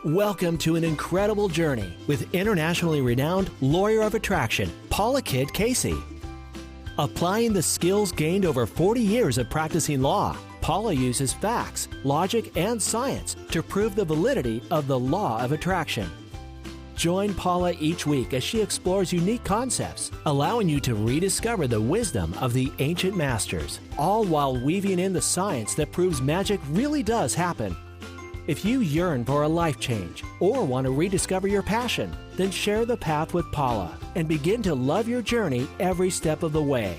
Welcome to an incredible journey with internationally renowned lawyer of attraction, Paula Casey. Applying the skills gained over 40 years of practicing law, Paula uses facts, logic, and science to prove the validity of the law of attraction. Join Paula each week as she explores unique concepts, allowing you to rediscover the wisdom of the ancient masters, all while weaving in the science that proves magic really does happen. If you yearn for a life change or want to rediscover your passion, then share the path with Paula and begin to love your journey every step of the way.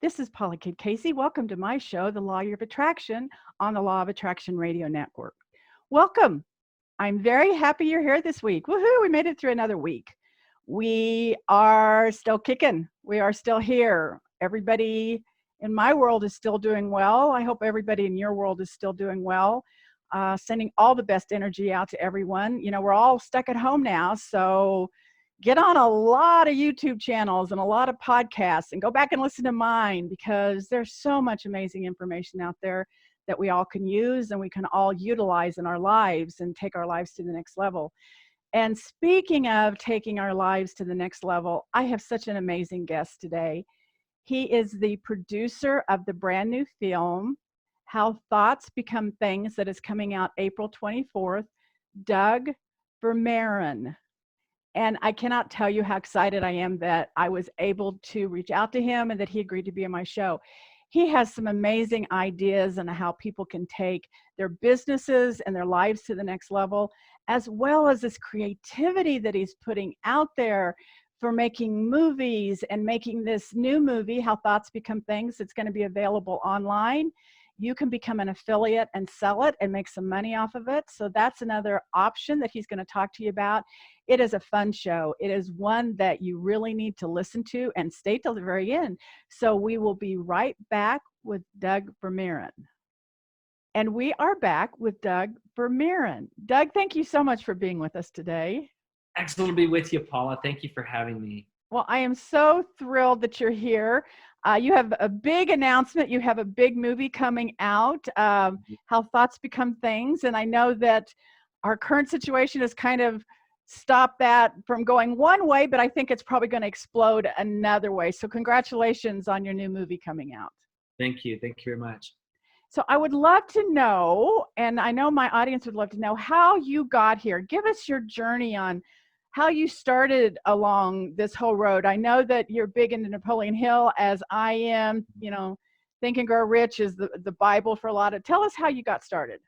This is Paula Casey. Welcome to my show, The Law of Attraction, on the Law of Attraction Radio Network. Welcome. I'm very happy you're here this week. Woohoo, we made it through another week. We are still kicking. We are still here. Everybody in my world is still doing well. I hope everybody in your world is still doing well. Sending all the best energy out to everyone. You know, we're all stuck at home now, so get on a lot of YouTube channels and a lot of podcasts and go back and listen to mine, because there's so much amazing information out there that we all can use and we can all utilize in our lives and take our lives to the next level. And speaking of taking our lives to the next level, I have such an amazing guest today. He is the producer of the brand new film, How Thoughts Become Things, that is coming out April 24th, Doug Vermeeren. And I cannot tell you how excited I am that I was able to reach out to him and that he agreed to be on my show. He has some amazing ideas on how people can take their businesses and their lives to the next level, as well as this creativity that he's putting out there for making movies and making this new movie, How Thoughts Become Things. It's going to be available online. You can become an affiliate and sell it and make some money off of it. So that's another option that he's going to talk to you about. It is a fun show. It is one that you really need to listen to and stay till the very end. So we will be right back with Doug Vermeeren. And we are back with Doug Vermeeren. Doug, thank you so much for being with us today. Excellent to be with you, Paula. Thank you for having me. Well, I am so thrilled that you're here. You have a big announcement. You have a big movie coming out, How Thoughts Become Things. And I know that our current situation has kind of stopped that from going one way, but I think it's probably going to explode another way. So congratulations on your new movie coming out. Thank you. Thank you very much. So I would love to know, and I know my audience would love to know, how you got here. Give us your journey on how you started along this whole road. I know that you're big into Napoleon Hill, as I am. You know, Think and Grow Rich is the Bible for a lot of. Tell us how you got started.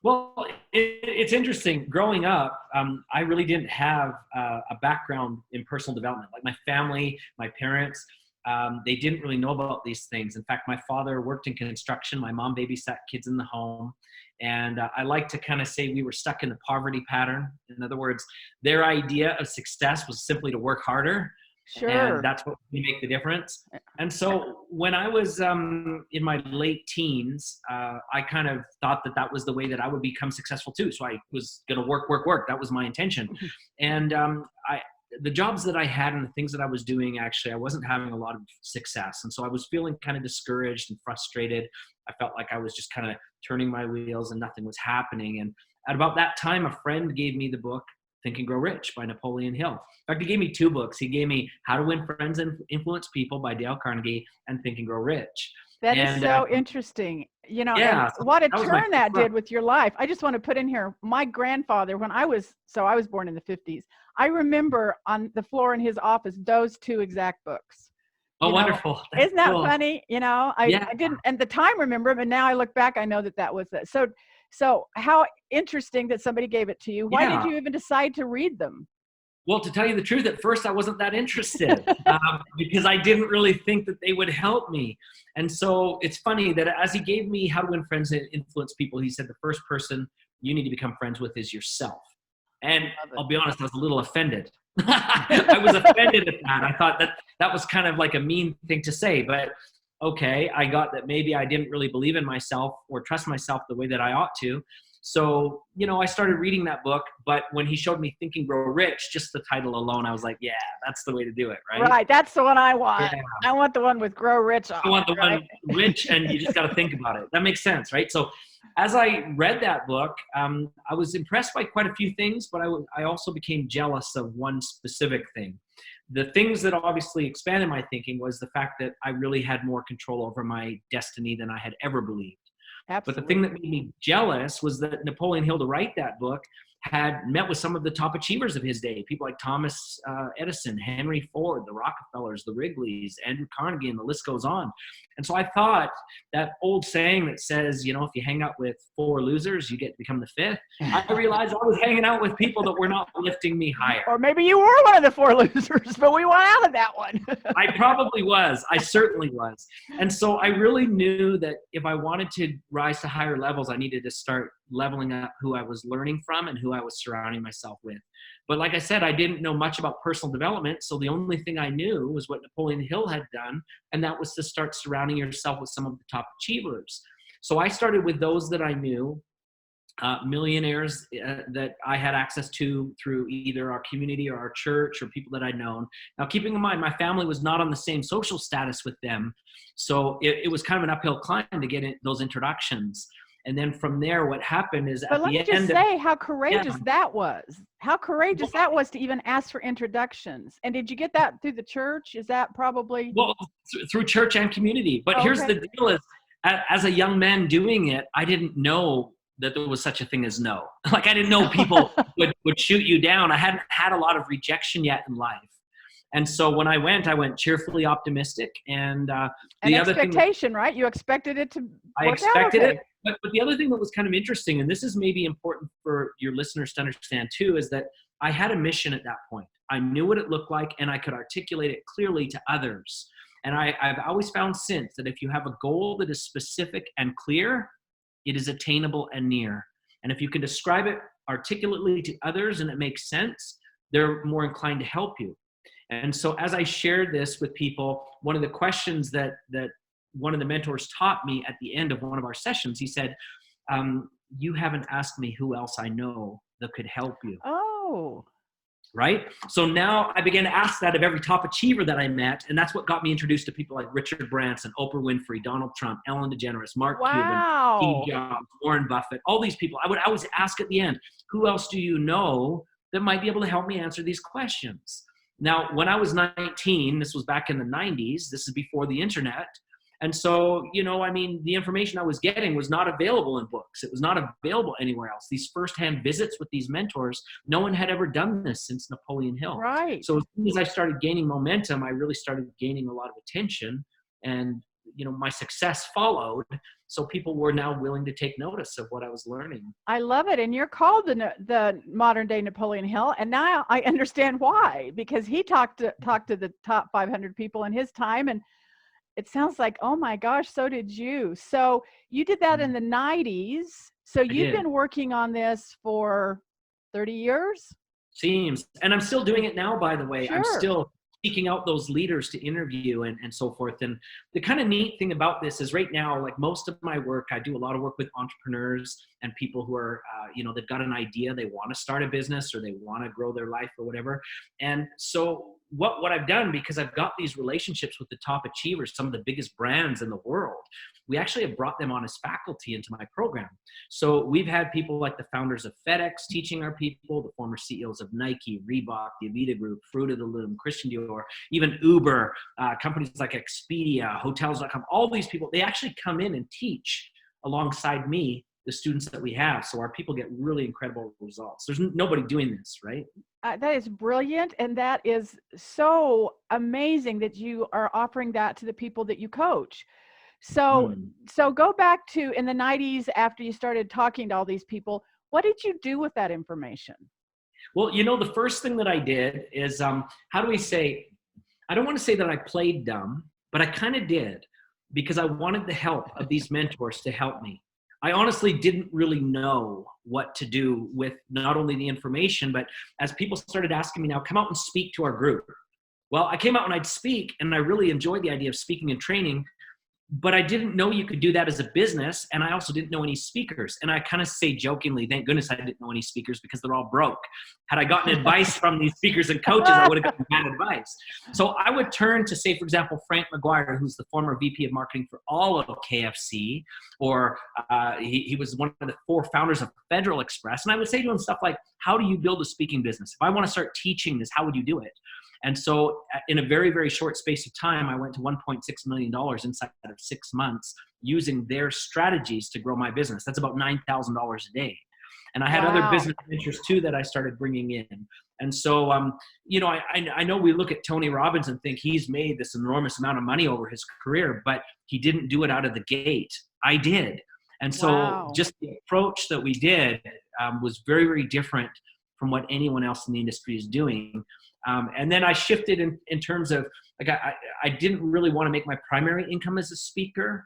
Well, it's interesting. Growing up, I really didn't have a background in personal development. Like my family, my parents, they didn't really know about these things. In fact, my father worked in construction. My mom babysat kids in the home. And I like to kind of say we were stuck in the poverty pattern. In other words, their idea of success was simply to work harder. Sure. And that's what would make the difference. And so when I was in my late teens, I kind of thought that that was the way that I would become successful too. So I was going to work. That was my intention. And the jobs that I had and the things that I was doing, actually, I wasn't having a lot of success. And so I was feeling kind of discouraged and frustrated. I felt like I was just kind of turning my wheels and nothing was happening. And at about that time, a friend gave me the book, Think and Grow Rich by Napoleon Hill. In fact, he gave me two books. He gave me How to Win Friends and Influence People by Dale Carnegie and Think and Grow Rich. That is so interesting. You know, yeah, what a turn that did with your life. I just want to put in here, my grandfather, when I was born in the 50s, I remember on the floor in his office, those two exact books. Oh, wonderful. Isn't that funny? You know, I didn't at the time remember, but now I look back, I know that was it. So how interesting that somebody gave it to you. Why did you even decide to read them? Well, to tell you the truth, at first I wasn't that interested because I didn't really think that they would help me. And so it's funny that as he gave me How to Win Friends and Influence People, he said the first person you need to become friends with is yourself. And I'll be honest, I was a little offended. I was offended at that. I thought that was kind of like a mean thing to say, but okay, I got that maybe I didn't really believe in myself or trust myself the way that I ought to. So, you know, I started reading that book, but when he showed me Think and Grow Rich, just the title alone, I was like, yeah, that's the way to do it, right? Right, that's the one I want. Yeah. I want the one with Grow Rich on it. I want the one rich, and you just got to think about it. That makes sense, right? So as I read that book, I was impressed by quite a few things, but I also became jealous of one specific thing. The things that obviously expanded my thinking was the fact that I really had more control over my destiny than I had ever believed. But the Absolutely. thing that made me jealous was that Napoleon Hill, to write that book, had met with some of the top achievers of his day, people like Thomas Edison, Henry Ford, the Rockefellers, the Wrigleys, Andrew Carnegie, and the list goes on. And so I thought that old saying that says, you know, if you hang out with 4 losers, you get to become the 5th. I realized I was hanging out with people that were not lifting me higher. Or maybe you were one of the 4 losers, but we went out of that one. I probably was. I certainly was. And so I really knew that if I wanted to rise to higher levels, I needed to start leveling up who I was learning from and who I was surrounding myself with. But like I said, I didn't know much about personal development. So the only thing I knew was what Napoleon Hill had done. And that was to start surrounding yourself with some of the top achievers. So I started with those that I knew, millionaires that I had access to through either our community or our church or people that I'd known. Now, keeping in mind, my family was not on the same social status with them. So it was kind of an uphill climb to get those introductions. And then from there, what happened is But let me just say how courageous that was. How courageous that was to even ask for introductions. And did you get that through the church? Is that probably? Well, through church and community. But here's the deal is, as a young man doing it, I didn't know that there was such a thing as no. Like, I didn't know people would shoot you down. I hadn't had a lot of rejection yet in life. And so when I went cheerfully optimistic. And the other expectation, right? You expected it to I work expected out, okay. it. But the other thing that was kind of interesting, and this is maybe important for your listeners to understand too, is that I had a mission at that point. I knew what it looked like, and I could articulate it clearly to others. And I've always found since that if you have a goal that is specific and clear, it is attainable and near. And if you can describe it articulately to others and it makes sense, they're more inclined to help you. And so as I shared this with people, one of the questions that one of the mentors taught me at the end of one of our sessions, he said, you haven't asked me who else I know that could help you. Oh. Right? So now I began to ask that of every top achiever that I met. And that's what got me introduced to people like Richard Branson, Oprah Winfrey, Donald Trump, Ellen DeGeneres, Mark Cuban, Steve Jobs, Warren Buffett, all these people. I would always ask at the end, who else do you know that might be able to help me answer these questions? Now, when I was 19, this was back in the 90s, this is before the internet. And so, you know, I mean, the information I was getting was not available in books. It was not available anywhere else. These firsthand visits with these mentors, no one had ever done this since Napoleon Hill. Right. So as soon as I started gaining momentum, I really started gaining a lot of attention, and, you know, my success followed. So people were now willing to take notice of what I was learning. I love it. And you're called the modern day Napoleon Hill. And now I understand why, because he talked to the top 500 people in his time. And it sounds like, oh my gosh, so did you. So you did that in the 90s. So you've been working on this for 30 years? Seems. And I'm still doing it now, by the way. Sure. I'm still seeking out those leaders to interview and so forth. And the kind of neat thing about this is right now, like most of my work, I do a lot of work with entrepreneurs and people who are, you know, they've got an idea, they want to start a business or they want to grow their life or whatever. And so what I've done, because I've got these relationships with the top achievers, some of the biggest brands in the world, we actually have brought them on as faculty into my program. So we've had people like the founders of FedEx teaching our people, the former CEOs of Nike, Reebok, the Avita Group, Fruit of the Loom, Christian Dior, even Uber, companies like Expedia, Hotels.com, all these people, they actually come in and teach alongside me, the students that we have. So our people get really incredible results. There's nobody doing this, right? That is brilliant. And that is so amazing that you are offering that to the people that you coach. So, so go back to in the 90s, after you started talking to all these people, what did you do with that information? Well, you know, the first thing that I did is, how do we say, I don't want to say that I played dumb, but I kind of did, because I wanted the help of these mentors to help me. I honestly didn't really know what to do with not only the information, but as people started asking me now, come out and speak to our group. Well, I came out and I'd speak, and I really enjoyed the idea of speaking and training. But I didn't know you could do that as a business. And I also didn't know any speakers. And I kind of say jokingly, thank goodness I didn't know any speakers because they're all broke. Had I gotten advice from these speakers and coaches, I would have gotten bad advice. So I would turn to, say, for example, Frank McGuire, who's the former VP of marketing for all of KFC, or he was one of the 4 founders of Federal Express. And I would say to him stuff like, how do you build a speaking business? If I want to start teaching this, how would you do it? And so in a very, very short space of time, I went to $1.6 million inside of 6 months using their strategies to grow my business. That's about $9,000 a day. And I had other business ventures too that I started bringing in. And so, I know we look at Tony Robbins and think he's made this enormous amount of money over his career, but he didn't do it out of the gate. I did. And so just the approach that we did was very, very different from what anyone else in the industry is doing. And then I shifted in terms of, like, I didn't really want to make my primary income as a speaker.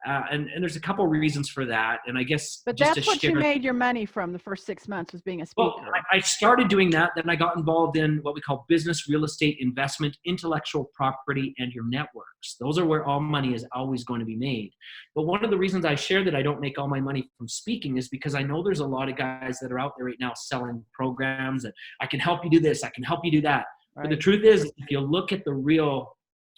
And there's a couple reasons for that. And I guess, but that's what you made your money from the first 6 months, was being a speaker. Well, I started doing that. Then I got involved in what we call business, real estate, investment, intellectual property, and your networks. Those are where all money is always going to be made. But one of the reasons I share that I don't make all my money from speaking is because I know there's a lot of guys that are out there right now selling programs that I can help you do this, I can help you do that. Right. But the truth is, if you look at the real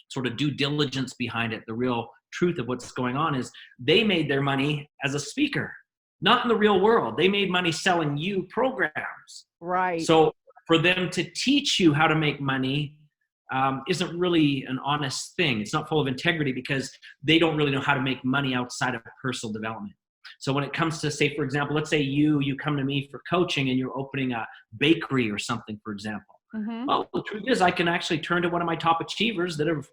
sort of due diligence behind it, the real truth of what's going on is they made their money as a speaker, not in the real world. They made money selling you programs. Right. So for them to teach you how to make money isn't really an honest thing. It's not full of integrity because they don't really know how to make money outside of personal development. So when it comes to, say, for example, let's say you come to me for coaching and you're opening a bakery or something, for example. Mm-hmm. Well, the truth is I can actually turn to one of my top achievers that have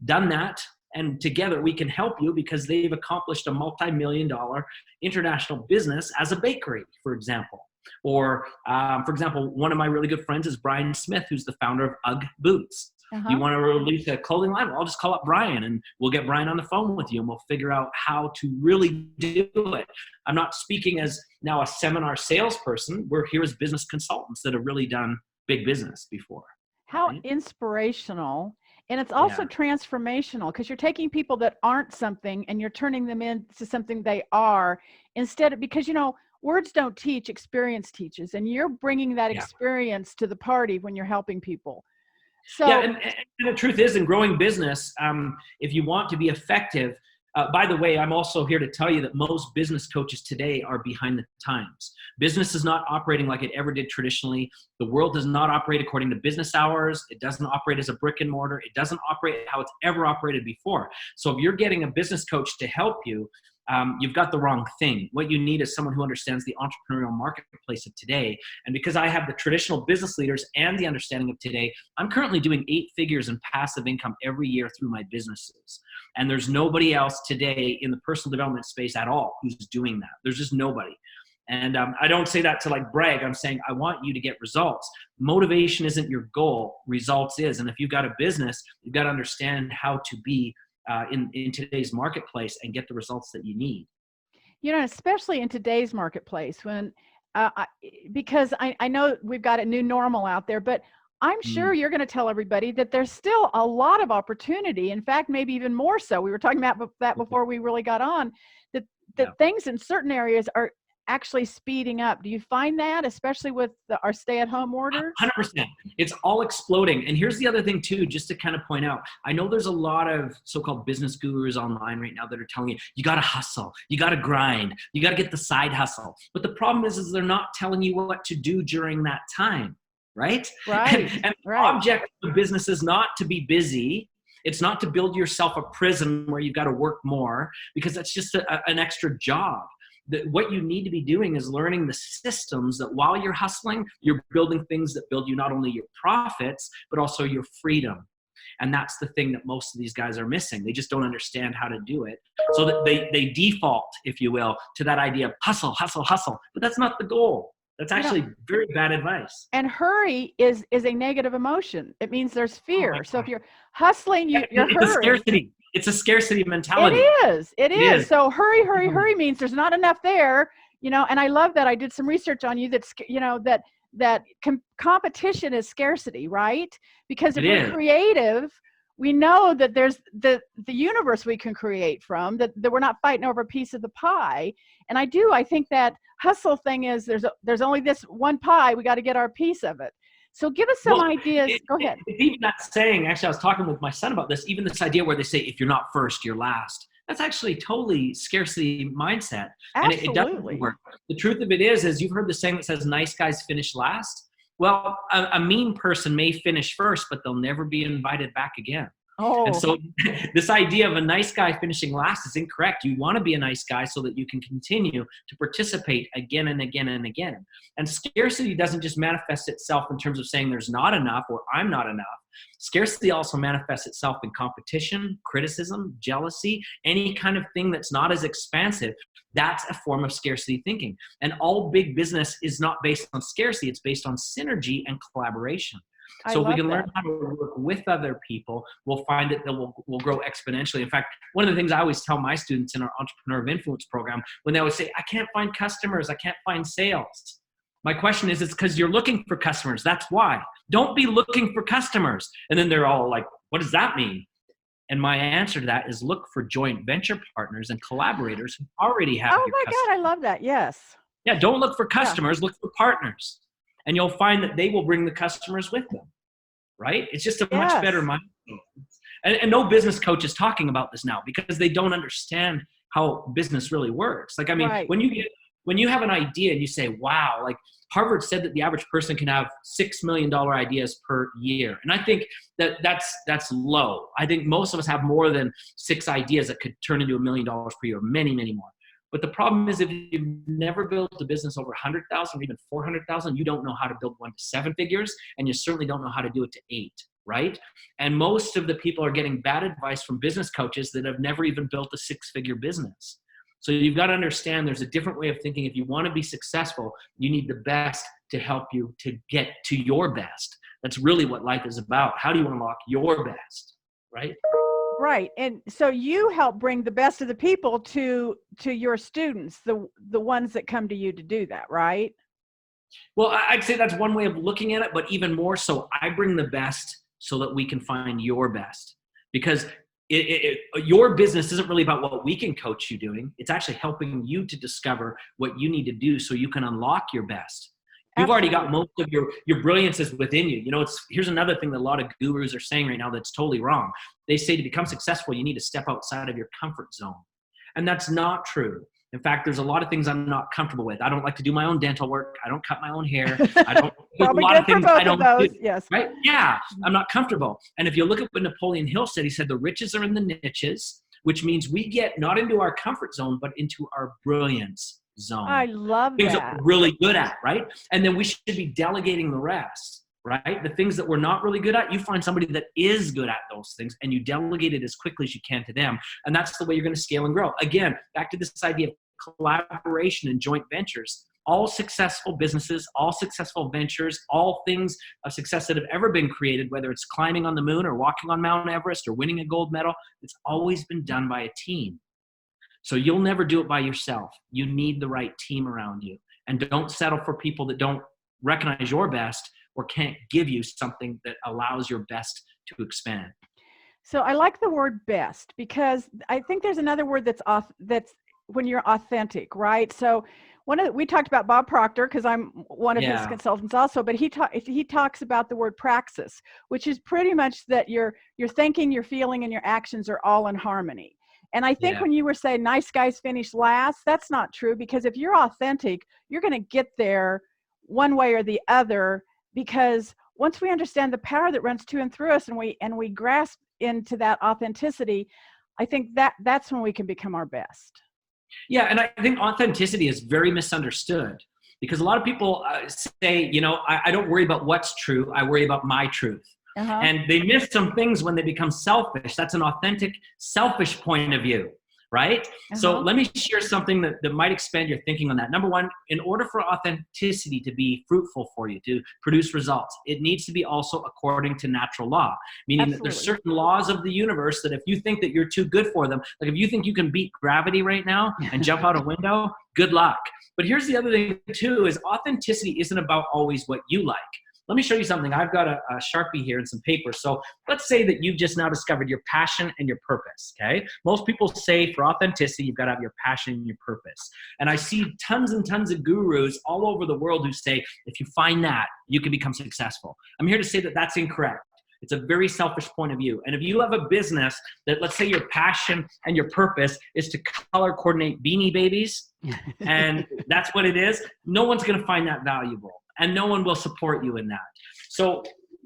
done that, and together we can help you because they've accomplished a multi-million-dollar international business as a bakery, for example. Or, for example, one of my really good friends is Brian Smith, who's the founder of UGG Boots. Uh-huh. You want to release a clothing line? Well, I'll just call up Brian and we'll get Brian on the phone with you and we'll figure out how to really do it. I'm not speaking as now a seminar salesperson. We're here as business consultants that have really done big business before. How inspirational. And it's also transformational, because you're taking people that aren't something and you're turning them into something they are, instead of, because, words don't teach, experience teaches. And you're bringing that experience to the party when you're helping people. So, and the truth is, in growing business, if you want to be effective, by the way, I'm also here to tell you that most business coaches today are behind the times. Business is not operating like it ever did traditionally. The world does not operate according to business hours. It doesn't operate as a brick and mortar. It doesn't operate how it's ever operated before. So if you're getting a business coach to help you, you've got the wrong thing. What you need is someone who understands the entrepreneurial marketplace of today. And because I have the traditional business leaders and the understanding of today, I'm currently doing 8 figures in passive income every year through my businesses. And there's nobody else today in the personal development space at all who's doing that. There's just nobody. And I don't say that to like brag. I'm saying I want you to get results. Motivation isn't your goal. Results is. And if you've got a business, you've got to understand how to be in today's marketplace and get the results that you need. Especially in today's marketplace, when because I know we've got a new normal out there, but I'm sure you're going to tell everybody that there's still a lot of opportunity. In fact, maybe even more so. We were talking about that before we really got on, that things in certain areas are actually speeding up. Do you find that, especially with our stay-at-home orders? 100%. It's all exploding. And here's the other thing too, just to kind of point out, I know there's a lot of so-called business gurus online right now that are telling you got to hustle, you got to grind, you got to get the side hustle. But the problem is they're not telling you what to do during that time, right? Right. And the object of business is not to be busy. It's not to build yourself a prison where you've got to work more, because that's just an extra job. What you need to be doing is learning the systems that while you're hustling, you're building things that build you not only your profits, but also your freedom. And that's the thing that most of these guys are missing. They just don't understand how to do it. So that they default, if you will, to that idea of hustle, hustle, hustle. But that's not the goal. That's actually very bad advice. And hurry is a negative emotion. It means there's fear. So if you're hustling, you're hurrying. It's a scarcity mentality. It is. So hurry means there's not enough there, and I love that. I did some research on you that competition is scarcity, right? Because if we're creative, we know that there's the universe we can create from, that we're not fighting over a piece of the pie. And I think that hustle thing is there's only this one pie, we got to get our piece of it. So give us some ideas. Go ahead. Even that saying, actually, I was talking with my son about this, even this idea where they say, if you're not first, you're last. That's actually totally scarcity mindset. Absolutely. And it doesn't work. The truth of it is you've heard the saying that says, nice guys finish last. Well, a mean person may finish first, but they'll never be invited back again. Oh. And so this idea of a nice guy finishing last is incorrect. You want to be a nice guy so that you can continue to participate again and again and again. And scarcity doesn't just manifest itself in terms of saying there's not enough or I'm not enough. Scarcity also manifests itself in competition, criticism, jealousy, any kind of thing that's not as expansive. That's a form of scarcity thinking. And all big business is not based on scarcity. It's based on synergy and collaboration. So if we can learn how to work with other people, we'll find that we'll grow exponentially. In fact, one of the things I always tell my students in our Entrepreneur of Influence program, when they always say, I can't find customers, I can't find sales. My question is, it's because you're looking for customers. That's why. Don't be looking for customers. And then they're all like, what does that mean? And my answer to that is look for joint venture partners and collaborators who already have your customers. God, I love that. Yes. Yeah, don't look for customers, look for partners. And you'll find that they will bring the customers with them, right? It's just a much better mindset. And no business coach is talking about this now because they don't understand how business really works. Like, I mean, when you have an idea and you say, wow, like Harvard said that the average person can have $6 million ideas per year. And I think that's low. I think most of us have more than 6 ideas that could turn into $1 million per year, many, many more. But the problem is if you've never built a business over 100,000 or even 400,000, you don't know how to build 1 to 7 figures, and you certainly don't know how to do it to 8, right? And most of the people are getting bad advice from business coaches that have never even built a 6-figure business. So you've got to understand there's a different way of thinking. If you want to be successful, you need the best to help you to get to your best. That's really what life is about. How do you unlock your best, right? Right. And so you help bring the best of the people to your students, the ones that come to you to do that, right? Well, I'd say that's one way of looking at it, but even more so, I bring the best so that we can find your best. Because your business isn't really about what we can coach you doing. It's actually helping you to discover what you need to do so you can unlock your best. You've already got most of your brilliance is within you. You know, here's another thing that a lot of gurus are saying right now that's totally wrong. They say to become successful, you need to step outside of your comfort zone. And that's not true. In fact, there's a lot of things I'm not comfortable with. I don't like to do my own dental work. I don't cut my own hair. I don't do a lot of things I don't do. Yes. Right? Yeah, I'm not comfortable. And if you look at what Napoleon Hill said, he said the riches are in the niches, which means we get not into our comfort zone, but into our brilliance zone. I love things that we're really good at, right? And then we should be delegating the rest, right? The things that we're not really good at, you find somebody that is good at those things and you delegate it as quickly as you can to them. And that's the way you're going to scale and grow. Again, back to this idea of collaboration and joint ventures. All successful businesses, all successful ventures, all things of success that have ever been created, whether it's climbing on the moon or walking on Mount Everest or winning a gold medal, it's always been done by a team. So you'll never do it by yourself. You need the right team around you. And don't settle for people that don't recognize your best or can't give you something that allows your best to expand. So I like the word best because I think there's another word that's when you're authentic, right? So we talked about Bob Proctor because I'm one of his consultants also, but he talks about the word praxis, which is pretty much that your thinking, your feeling, and your actions are all in harmony. And I think when you were saying nice guys finish last, that's not true, because if you're authentic, you're going to get there one way or the other, because once we understand the power that runs to and through us and we grasp into that authenticity, I think that's when we can become our best. Yeah, and I think authenticity is very misunderstood because a lot of people say, you know, I don't worry about what's true, I worry about my truth. And they miss some things when they become selfish. That's an authentic, selfish point of view, right? So let me share something that might expand your thinking on that. Number one, in order for authenticity to be fruitful for you, to produce results, it needs to be also according to natural law, meaning that there's certain laws of the universe that if you think that you're too good for them, like if you think you can beat gravity right now and jump out a window, good luck. But here's the other thing too, is authenticity isn't about always what you like. Let me show you something. I've got a Sharpie here and some paper. So let's say that you've just now discovered your passion and your purpose, okay? Most people say for authenticity, you've got to have your passion and your purpose. And I see tons and tons of gurus all over the world who say, if you find that, you can become successful. I'm here to say that that's incorrect. It's a very selfish point of view. And if you have a business that, let's say your passion and your purpose is to color coordinate Beanie Babies, and that's what it is, no one's going to find that valuable, and no one will support you in that. So,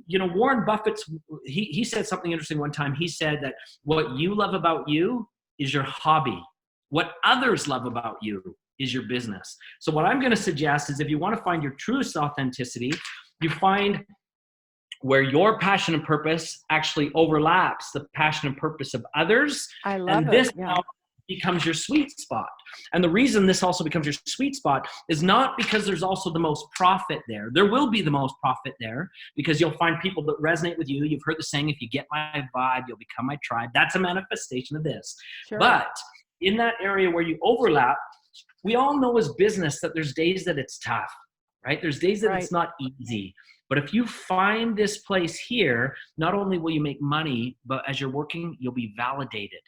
Warren Buffett's, he said something interesting one time. He said that what you love about you is your hobby. What others love about you is your business. So what I'm going to suggest is if you want to find your truest authenticity, you find where your passion and purpose actually overlaps the passion and purpose of others. I love and this now becomes your sweet spot. And the reason this also becomes your sweet spot is not because there's also the most profit there. There will be the most profit there because you'll find people that resonate with you. You've heard the saying, if you get my vibe, you'll become my tribe. That's a manifestation of this. Sure. But in that area where you overlap, we all know as business that there's days that it's tough, right? There's days that it's not easy. But if you find this place here, not only will you make money, but as you're working, you'll be validated.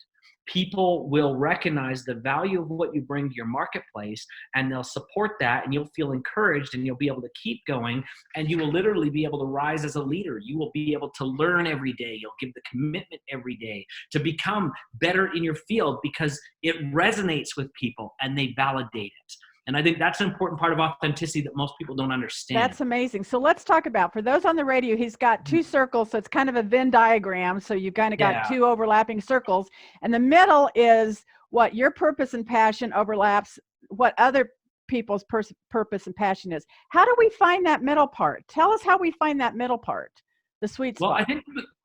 People will recognize the value of what you bring to your marketplace, and they'll support that, and you'll feel encouraged, and you'll be able to keep going, and you will literally be able to rise as a leader. You will be able to learn every day. You'll give the commitment every day to become better in your field because it resonates with people and they validate it. And I think that's an important part of authenticity that most people don't understand. That's amazing. So let's talk about, for those on the radio, he's got two circles. So it's kind of a Venn diagram. So you've kind of got two overlapping circles. And the middle is what your purpose and passion overlaps, what other people's purpose and passion is. How do we find that middle part? Tell us how we find that middle part, the sweet spot. Well, I think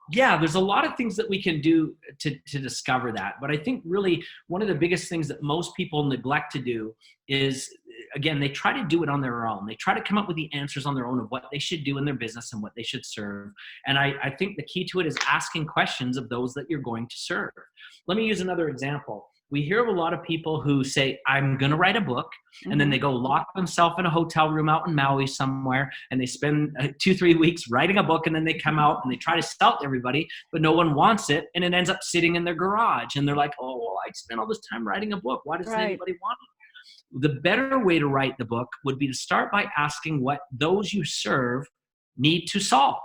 there's a lot of things that we can do to discover that. But I think really one of the biggest things that most people neglect to do is, again, they try to do it on their own. They try to come up with the answers on their own of what they should do in their business and what they should serve. And I think the key to it is asking questions of those that you're going to serve. Let me use another example. We hear of a lot of people who say, I'm going to write a book, and then they go lock themselves in a hotel room out in Maui somewhere, and they spend 2-3 weeks writing a book, and then they come out and they try to sell it to everybody, but no one wants it, and it ends up sitting in their garage. And they're like, oh, well, I spent all this time writing a book. Why doesn't anybody want it? The better way to write the book would be to start by asking what those you serve need to solve.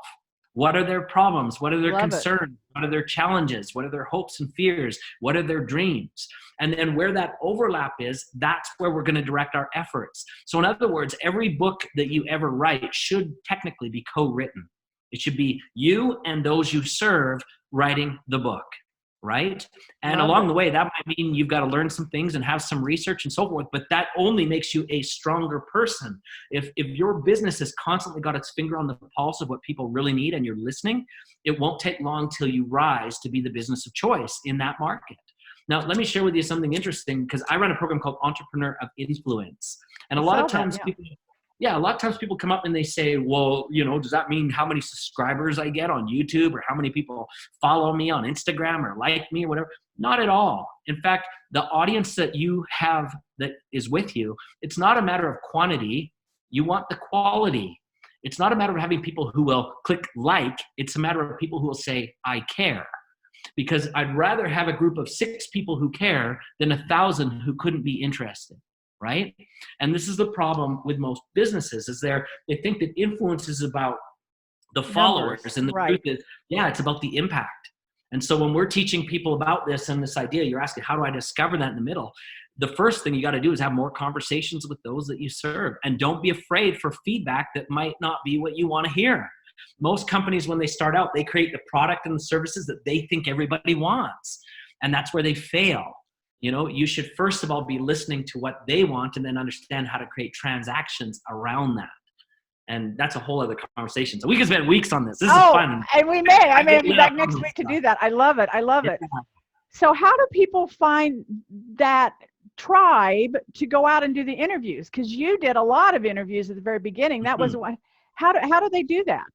What are their problems? What are their concerns? What are their challenges? What are their hopes and fears? What are their dreams? And then where that overlap is, that's where we're going to direct our efforts. So in other words, every book that you ever write should technically be co-written. It should be you and those you serve writing the book, right? And along the way, that might mean you've got to learn some things and have some research and so forth, but that only makes you a stronger person. If your business has constantly got its finger on the pulse of what people really need and you're listening, it won't take long till you rise to be the business of choice in that market. Now, let me share with you something interesting, because I run a program called Entrepreneur of Influence. And a lot of times people come up and they say, well, does that mean how many subscribers I get on YouTube, or how many people follow me on Instagram or like me or whatever? Not at all. In fact, the audience that you have that is with you, it's not a matter of quantity. You want the quality. It's not a matter of having people who will click like. It's a matter of people who will say, I care. Because I'd rather have a group of 6 people who care than 1,000 who couldn't be interested. Right? And this is the problem with most businesses, is they think that influence is about the followers, and the truth is, it's about the impact. And so when we're teaching people about this and this idea, you're asking, how do I discover that in the middle? The first thing you got to do is have more conversations with those that you serve, and don't be afraid for feedback that might not be what you want to hear. Most companies, when they start out, they create the product and the services that they think everybody wants, and that's where they fail. You should first of all be listening to what they want, and then understand how to create transactions around that. And that's a whole other conversation. So we can spend weeks on this. This is fun. And we may. I may be back next week to do that. I love it. it. So how do people find that tribe to go out and do the interviews? Because you did a lot of interviews at the very beginning. That was one. How do they do that?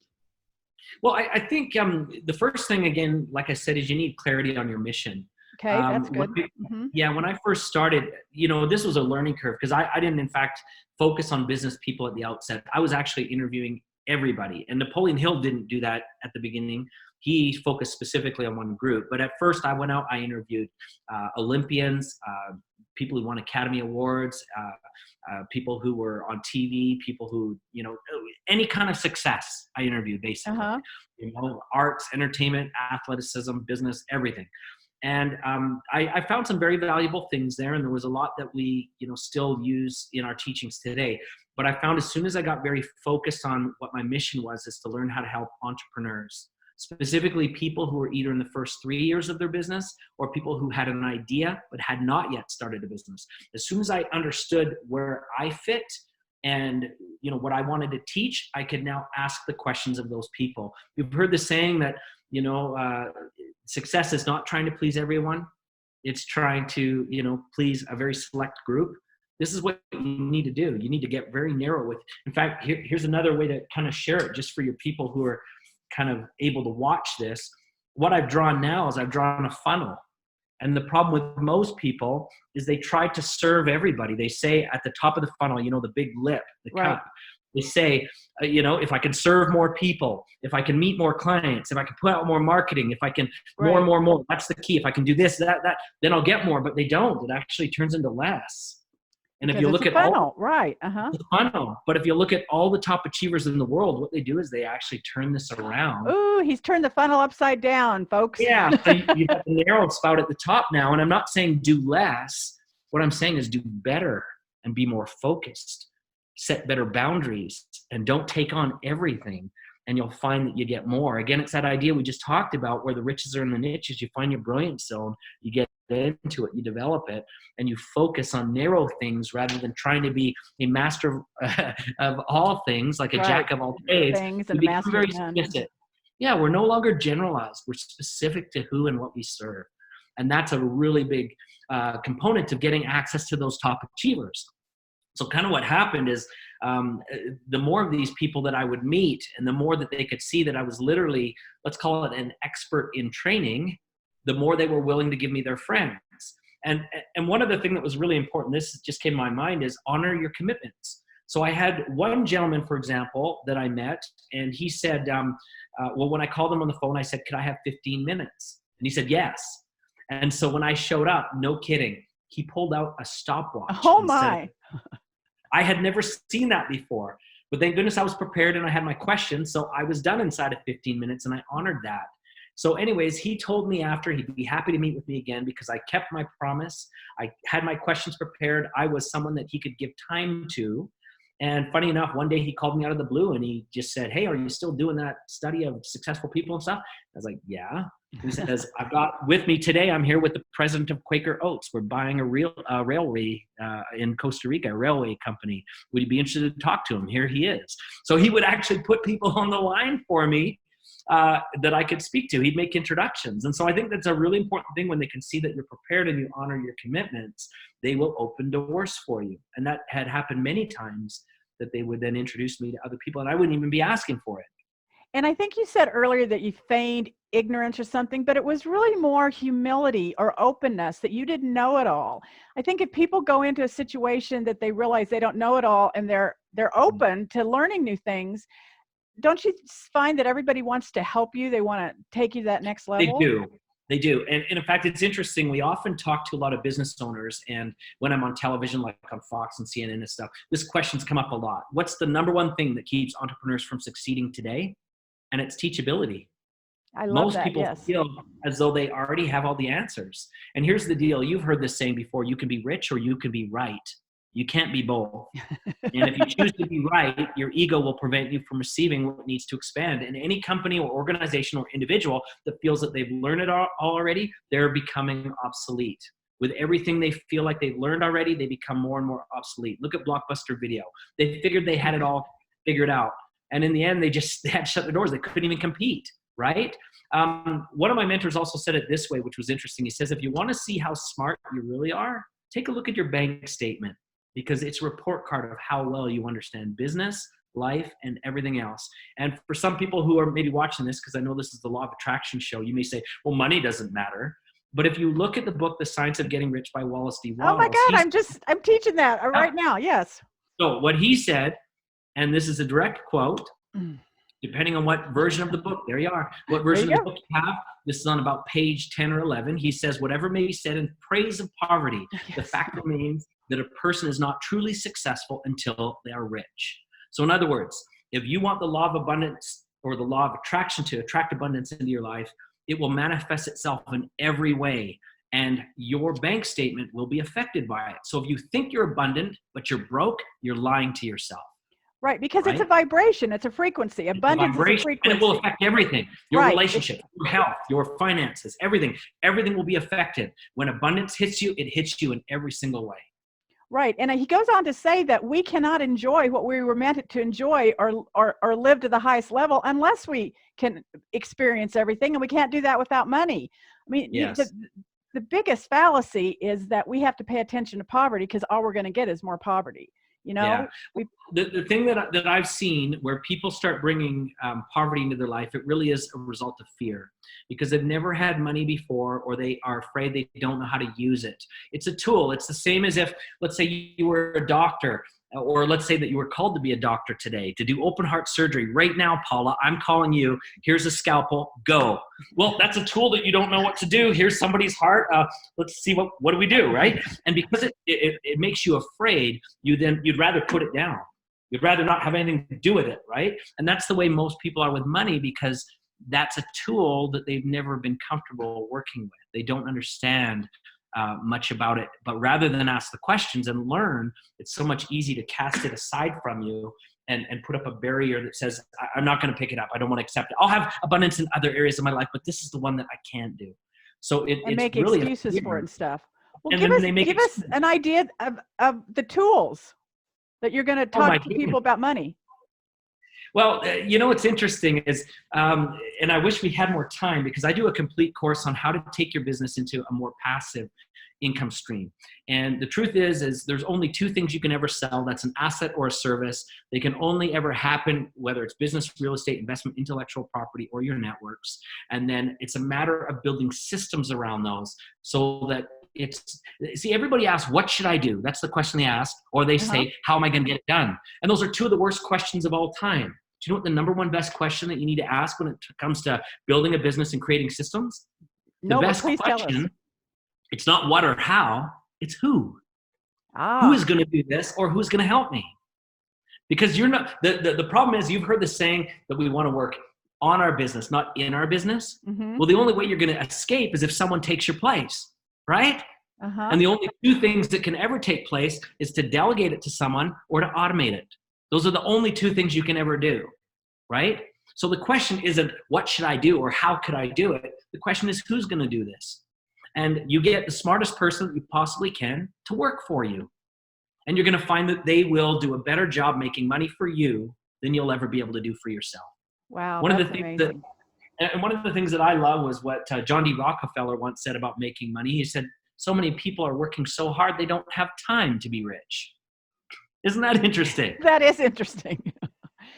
Well, I think the first thing, again, like I said, is you need clarity on your mission. Okay, that's good. When I first started, this was a learning curve, because I didn't, in fact, focus on business people at the outset. I was actually interviewing everybody. And Napoleon Hill didn't do that at the beginning. He focused specifically on one group. But at first I went out, I interviewed Olympians, people who won Academy Awards, people who were on TV, people who, any kind of success I interviewed basically. Arts, entertainment, athleticism, business, everything. And I found some very valuable things there. And there was a lot that we, still use in our teachings today. But I found as soon as I got very focused on what my mission was, is to learn how to help entrepreneurs, specifically people who were either in the first 3 years of their business or people who had an idea but had not yet started a business. As soon as I understood where I fit and what I wanted to teach, I could now ask the questions of those people. You've heard the saying that success is not trying to please everyone. It's trying to please a very select group. This is what you need to do. You need to get very narrow with. In fact, here's another way to kind of share it just for your people who are kind of able to watch this. What I've drawn now is I've drawn a funnel. And the problem with most people is they try to serve everybody. They say at the top of the funnel, the big lip, the cup. They say, if I can serve more people, if I can meet more clients, if I can put out more marketing, if I can more, that's the key. If I can do this, that, then I'll get more. But they don't. It actually turns into less. And if you look at funnel, the funnel, but if you look at all the top achievers in the world, what they do is they actually turn this around. Ooh, he's turned the funnel upside down, folks. Yeah, so you got the narrow spout at the top now. And I'm not saying do less. What I'm saying is do better and be more focused. Set better boundaries and don't take on everything. And you'll find that you get more. Again, it's that idea we just talked about where the riches are in the niches. You find your brilliance zone, you get into it, you develop it, and you focus on narrow things rather than trying to be a master of all things, like a jack of all trades. You become very specific. Yeah, we're no longer generalized. We're specific to who and what we serve. And that's a really big component of getting access to those top achievers. So kind of what happened is the more of these people that I would meet and the more that they could see that I was literally, let's call it an expert in training, the more they were willing to give me their friends. And one of the things that was really important, this just came to my mind, is honor your commitments. So I had one gentleman, for example, that I met, and he said, when I called him on the phone, I said, could I have 15 minutes? And he said, yes. And so when I showed up, no kidding, he pulled out a stopwatch. Oh my. I had never seen that before, but thank goodness I was prepared and I had my questions. So I was done inside of 15 minutes and I honored that. So anyways, he told me after he'd be happy to meet with me again because I kept my promise. I had my questions prepared. I was someone that he could give time to. And funny enough, one day he called me out of the blue and he just said, hey, are you still doing that study of successful people and stuff? I was like, yeah. He says, I've got with me today, I'm here with the president of Quaker Oats. We're buying a railway in Costa Rica, a railway company. Would you be interested to talk to him? Here he is. So he would actually put people on the line for me that I could speak to. He'd make introductions. And so I think that's a really important thing when they can see that you're prepared and you honor your commitments, they will open doors for you. And that had happened many times that they would then introduce me to other people and I wouldn't even be asking for it. And I think you said earlier that you feigned ignorance or something, but it was really more humility or openness, that you didn't know it all. I think if people go into a situation that they realize they don't know it all and they're open to learning new things, don't you find that everybody wants to help you? They want to take you to that next level? They do. And in fact, it's interesting. We often talk to a lot of business owners, and when I'm on television, like on Fox and CNN and stuff, this question's come up a lot. What's the number one thing that keeps entrepreneurs from succeeding today? And it's teachability. I love Most that, people yes. feel as though they already have all the answers. And here's the deal. You've heard this saying before. You can be rich or you can be right. You can't be both. And if you choose to be right, your ego will prevent you from receiving what needs to expand. And any company or organization or individual that feels that they've learned it all already, they're becoming obsolete. With everything they feel like they've learned already, they become more and more obsolete. Look at Blockbuster Video. They figured they had it all figured out. And in the end, they had shut their doors. They couldn't even compete, right? One of my mentors also said it this way, which was interesting. He says, if you want to see how smart you really are, take a look at your bank statement, because it's a report card of how well you understand business, life, and everything else. And for some people who are maybe watching this, because I know this is the Law of Attraction show, you may say, well, money doesn't matter. But if you look at the book, The Science of Getting Rich by Wallace D. Wattles. Oh my God, I'm teaching that right now, yes. So what he said, and this is a direct quote, Mm. Depending on what version of the book, there you are, what There version you of the go. book you have. This is on about page 10 or 11. He says, whatever may be said in praise of poverty, the Yes. fact remains that a person is not truly successful until they are rich. So in other words, if you want the law of abundance or the law of attraction to attract abundance into your life, it will manifest itself in every way. And your bank statement will be affected by it. So if you think you're abundant, but you're broke, you're lying to yourself. Right, because it's a Right? vibration, it's a frequency. It's a Abundance is a vibration, and it will frequency. affect everything. Your Right. relationship, your health, your finances, everything. Everything will be affected. When abundance hits you, it hits you in every single way. Right. And he goes on to say that we cannot enjoy what we were meant to enjoy or live to the highest level unless we can experience everything. And we can't do that without money. I mean, Yes. the biggest fallacy is that we have to pay attention to poverty because all we're going to get is more poverty. You know, Yeah. The thing that I've seen where people start bringing poverty into their life, it really is a result of fear because they've never had money before, or they are afraid they don't know how to use it. It's a tool. It's the same as if, let's say you were a doctor, or let's say that you were called to be a doctor today, to do open heart surgery. Right now, Paula, I'm calling you. Here's a scalpel. Go. Well, that's a tool that you don't know what to do. Here's somebody's heart. Let's see what do we do, right? And because it makes you afraid, you'd rather put it down. You'd rather not have anything to do with it, right? And that's the way most people are with money, because that's a tool that they've never been comfortable working with. They don't understand much about it. But rather than ask the questions and learn, it's so much easier to cast it aside from you and put up a barrier that says, I'm not going to pick it up. I don't want to accept it. I'll have abundance in other areas of my life, but this is the one that I can't do. So it's make really excuses for it and stuff. Well, And give then they us, make an idea of the tools that you're going to my talk to people about money. Well, what's interesting is, and I wish we had more time, because I do a complete course on how to take your business into a more passive income stream. And the truth is there's only two things you can ever sell. That's an asset or a service. They can only ever happen, whether it's business, real estate, investment, intellectual property, or your networks. And then it's a matter of building systems around those so that everybody asks, what should I do? That's the question they ask. Or they say, how am I going to get it done? And those are two of the worst questions of all time. Do you know what the number one best question that you need to ask when it comes to building a business and creating systems? No, the but best please tell us. It's not what or how, it's who. Ah. Who is going to do this, or who's going to help me? Because you're not, the problem is, you've heard the saying that we want to work on our business, not in our business. Mm-hmm. Well, the only way you're going to escape is if someone takes your place. Right? Uh-huh. And the only two things that can ever take place is to delegate it to someone or to automate it. Those are the only two things you can ever do, right? So the question isn't what should I do or how could I do it? The question is, who's going to do this? And you get the smartest person that you possibly can to work for you. And you're going to find that they will do a better job making money for you than you'll ever be able to do for yourself. Wow, One that's of the things amazing. And one of the things that I love was what John D. Rockefeller once said about making money. He said, so many people are working so hard, they don't have time to be rich. Isn't that interesting? That is interesting.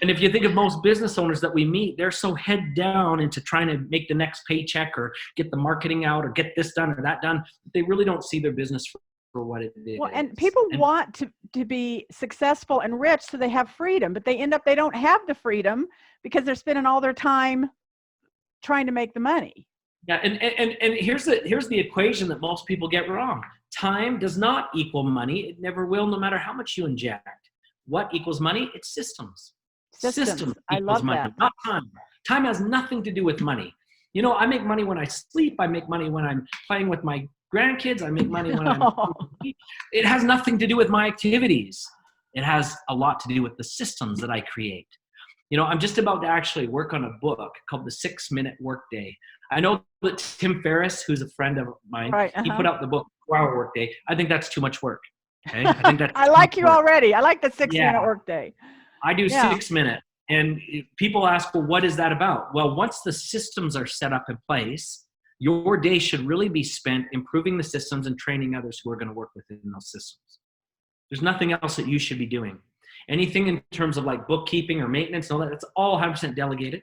And if you think of most business owners that we meet, they're so head down into trying to make the next paycheck or get the marketing out or get this done or that done. They really don't see their business for what it is. Well, and people want to be successful and rich so they have freedom, but they don't have the freedom because they're spending all their time trying to make the money. Yeah, and here's the equation that most people get wrong. Time does not equal money. It never will, no matter how much you inject. What equals money? It's systems. Systems I equals love money, that. not time. Time has nothing to do with money. I make money when I sleep. I make money when I'm playing with my grandkids. I make money when it has nothing to do with my activities. It has a lot to do with the systems that I create. I'm just about to actually work on a book called The 6-Minute Workday. I know that Tim Ferriss, who's a friend of mine, he put out the book 4-Hour Workday. I think that's too much work. Okay, I think that's I like you already. I like the 6-minute workday. I do 6 minutes, and people ask, well, what is that about? Well, once the systems are set up in place, your day should really be spent improving the systems and training others who are going to work within those systems. There's nothing else that you should be doing. Anything in terms of like bookkeeping or maintenance, and all that, that's all 100% delegated.